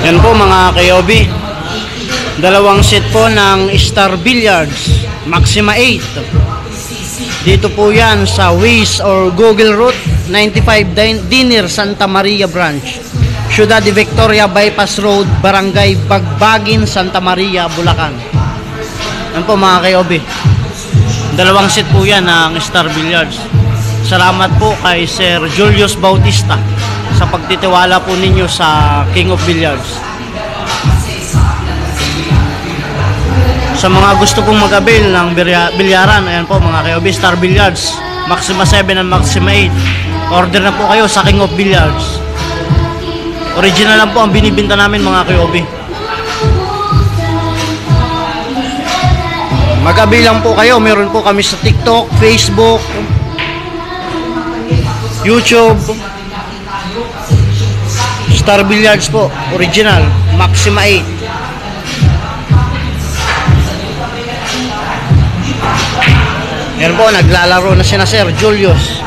Yan po mga kayobi, dalawang set po ng Star Billiards Maxima 8. Dito po yan sa Waze or Google Route 95 Diner, Santa Maria Branch, Ciudad de Victoria Bypass Road, Barangay Bagbagin, Santa Maria, Bulacan. Yan po mga kayobi, dalawang set po yan ng Star Billiards. Salamat po kay Sir Julius Bautista sa pagtitiwala po ninyo sa King of Billiards. Sa mga gusto pong mag-avail ng bilyaran, ayan po mga kayobi, Star Billiards Maxima 7 and Maxima 8. Order na po kayo sa King of Billiards. Original lang po ang binibinta namin mga kayobi. Mag-avail lang po kayo. Meron po kami sa TikTok, Facebook, YouTube. Star Billiards po, original, Maxima 8. Yan po, naglalaro na si Sir Julius.